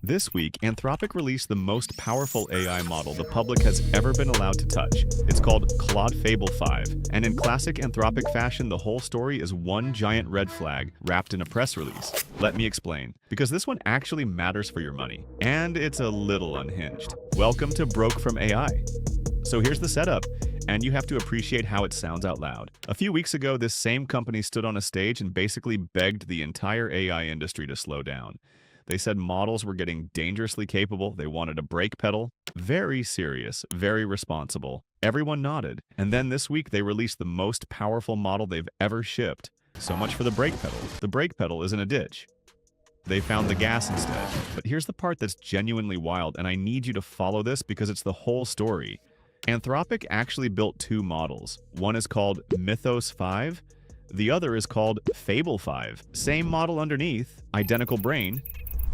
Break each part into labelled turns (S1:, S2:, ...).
S1: This week, Anthropic released the most powerful AI model the public has ever been allowed to touch. It's called Claude Fable 5, and in classic Anthropic fashion, the whole story is one giant red flag wrapped in a press release. Let me explain, because this one actually matters for your money, and it's a little unhinged. Welcome to Broke from AI. So here's the setup, and you have to appreciate how it sounds out loud. A few weeks ago, this same company stood on a stage and basically begged the entire AI industry to slow down. They said models were getting dangerously capable, they wanted a brake pedal. Very serious, very responsible. Everyone nodded. And then this week they released the most powerful model they've ever shipped. So much for the brake pedal. The brake pedal is in a ditch. They found the gas instead. But here's the part that's genuinely wild, and I need you to follow this because it's the whole story. Anthropic actually built two models. One is called Mythos 5. The other is called Fable 5. Same model underneath, identical brain.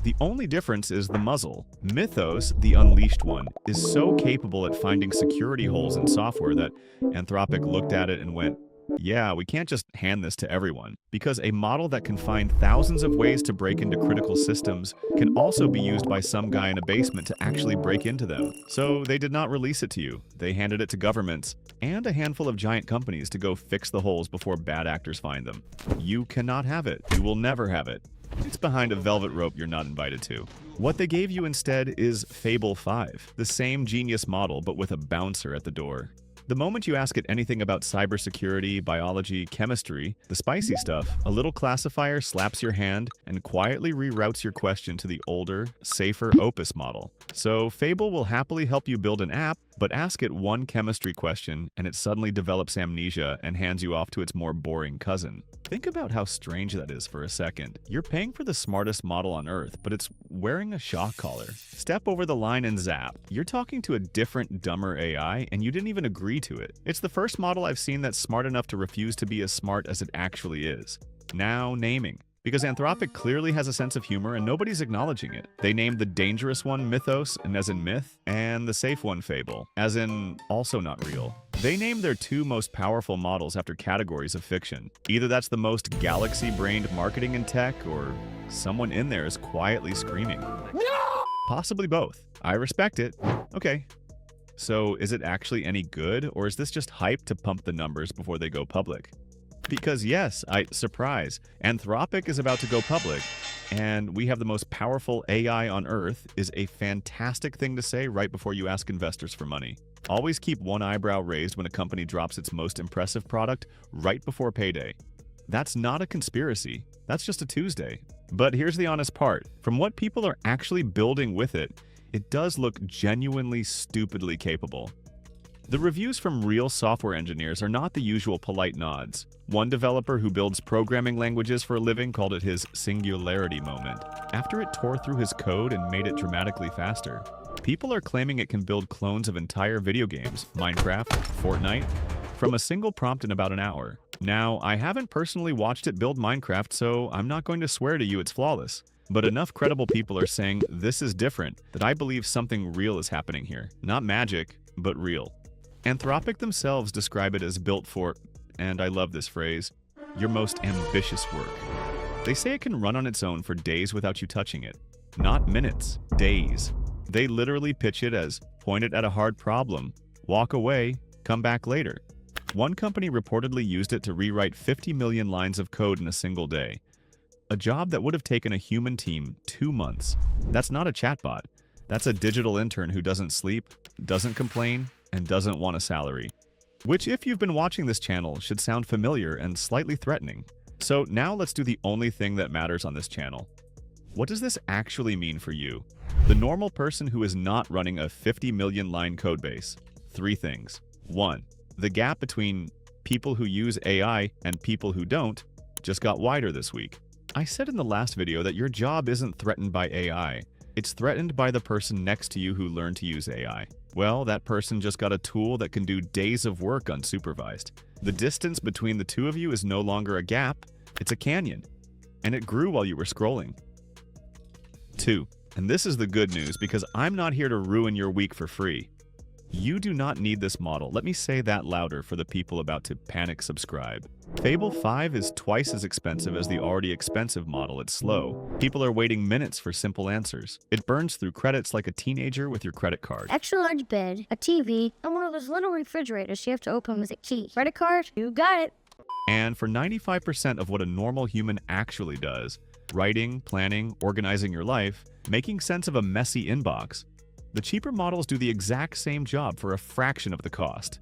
S1: The only difference is the muzzle. Mythos, the unleashed one, is so capable at finding security holes in software that Anthropic looked at it and went, yeah, we can't just hand this to everyone. Because a model that can find thousands of ways to break into critical systems can also be used by some guy in a basement to actually break into them. So they did not release it to you. They handed it to governments and a handful of giant companies to go fix the holes before bad actors find them. You cannot have it. You will never have it. It's behind a velvet rope you're not invited to. What they gave you instead is Fable 5, the same genius model but with a bouncer at the door. The moment you ask it anything about cybersecurity, biology, chemistry, the spicy stuff, a little classifier slaps your hand and quietly reroutes your question to the older, safer Opus model. So Fable will happily help you build an app, but ask it one chemistry question and it suddenly develops amnesia and hands you off to its more boring cousin. Think about how strange that is for a second. You're paying for the smartest model on Earth, but it's wearing a shock collar. Step over the line and zap. You're talking to a different, dumber AI, and you didn't even agree to it. It's the first model I've seen that's smart enough to refuse to be as smart as it actually is. Now, naming. Because Anthropic clearly has a sense of humor and nobody's acknowledging it. They named the dangerous one Mythos, and as in myth, and the safe one Fable, as in also not real. They named their two most powerful models after categories of fiction. Either that's the most galaxy-brained marketing and tech, or someone in there is quietly screaming. No! Possibly both. I respect it. Okay. So is it actually any good, or is this just hype to pump the numbers before they go public? Because yes, surprise, Anthropic is about to go public, and we have the most powerful AI on Earth is a fantastic thing to say right before you ask investors for money. Always keep one eyebrow raised when a company drops its most impressive product right before payday. That's not a conspiracy, that's just a Tuesday. But here's the honest part. From what people are actually building with it, it does look genuinely stupidly capable. The reviews from real software engineers are not the usual polite nods. One developer who builds programming languages for a living called it his singularity moment, after it tore through his code and made it dramatically faster. People are claiming it can build clones of entire video games, Minecraft, Fortnite, from a single prompt in about an hour. Now, I haven't personally watched it build Minecraft, so I'm not going to swear to you it's flawless. But enough credible people are saying this is different that I believe something real is happening here. Not magic, but real. Anthropic themselves describe it as built for, and I love this phrase, your most ambitious work. They say it can run on its own for days without you touching it. Not minutes, days. They literally pitch it as, point it at a hard problem, walk away, come back later. One company reportedly used it to rewrite 50 million lines of code in a single day. A job that would have taken a human team 2 months. That's not a chatbot. That's a digital intern who doesn't sleep, doesn't complain, and doesn't want a salary. Which, if you've been watching this channel, should sound familiar and slightly threatening. So now let's do the only thing that matters on this channel. What does this actually mean for you? The normal person who is not running a 50 million line codebase. 3 things. 1. The gap between people who use AI and people who don't just got wider this week. I said in the last video that your job isn't threatened by AI. It's threatened by the person next to you who learned to use AI. Well, that person just got a tool that can do days of work unsupervised. The distance between the two of you is no longer a gap, it's a canyon. And it grew while you were scrolling. 2. And this is the good news because I'm not here to ruin your week for free. You do not need this model. Let me say that louder for the people about to panic subscribe. Fable 5 is twice as expensive as the already expensive model. It's slow. People are waiting minutes for simple answers. It burns through credits like a teenager with your credit card.
S2: Extra large bed, a TV, and one of those little refrigerators you have to open with a key. Credit card? You got it.
S1: And for 95% of what a normal human actually does, writing, planning, organizing your life, making sense of a messy inbox, the cheaper models do the exact same job for a fraction of the cost.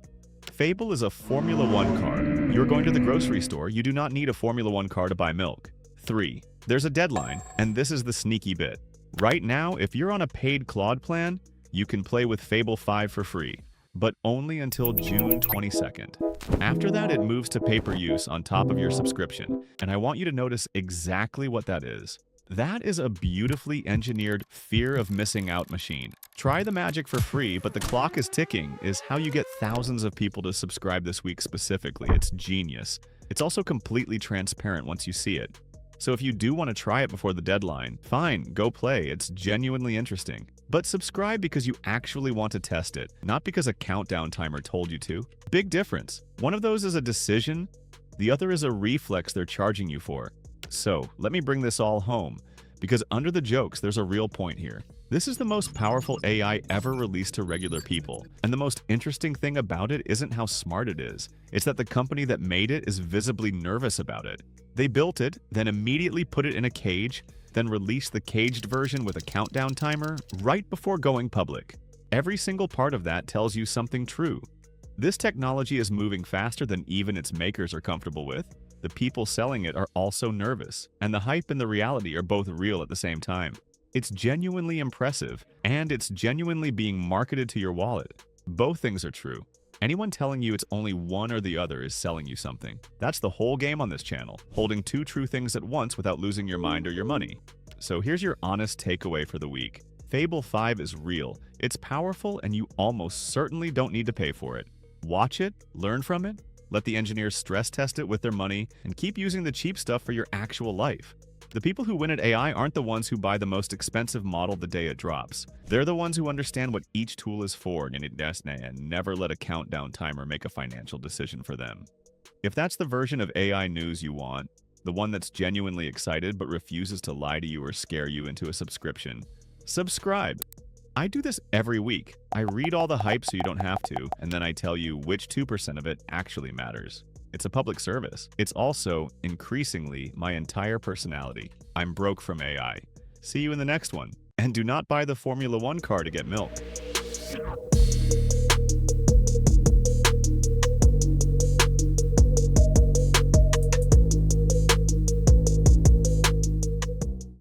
S1: Fable is a Formula One car. You're going to the grocery store, you do not need a Formula One car to buy milk. 3. There's a deadline, and this is the sneaky bit. Right now, if you're on a paid Claude plan, you can play with Fable 5 for free, but only until June 22nd. After that, it moves to pay-per-use on top of your subscription, and I want you to notice exactly what that is. That is a beautifully engineered fear of missing out machine. Try the magic for free, but the clock is ticking is how you get thousands of people to subscribe this week specifically. It's genius. It's also completely transparent once you see it. So if you do want to try it before the deadline, fine, go play. It's genuinely interesting. But subscribe because you actually want to test it, not because a countdown timer told you to. Big difference. One of those is a decision, the other is a reflex they're charging you for. So, let me bring this all home, because under the jokes, there's a real point here. This is the most powerful AI ever released to regular people, and the most interesting thing about it isn't how smart it is. It's that the company that made it is visibly nervous about it. They built it, then immediately put it in a cage, then released the caged version with a countdown timer right before going public. Every single part of that tells you something true. This technology is moving faster than even its makers are comfortable with. The people selling it are also nervous, and the hype and the reality are both real at the same time. It's genuinely impressive, and it's genuinely being marketed to your wallet. Both things are true. Anyone telling you it's only one or the other is selling you something. That's the whole game on this channel, holding two true things at once without losing your mind or your money. So here's your honest takeaway for the week. Fable 5 is real, it's powerful, and you almost certainly don't need to pay for it. Watch it, learn from it, let the engineers stress test it with their money, and keep using the cheap stuff for your actual life. The people who win at AI aren't the ones who buy the most expensive model the day it drops. They're the ones who understand what each tool is for and never let a countdown timer make a financial decision for them. If that's the version of AI news you want, the one that's genuinely excited but refuses to lie to you or scare you into a subscription, subscribe. I do this every week. I read all the hype so you don't have to, and then I tell you which 2% of it actually matters. It's a public service. It's also, increasingly, my entire personality. I'm broke from AI. See you in the next one. And do not buy the Formula One car to get milk.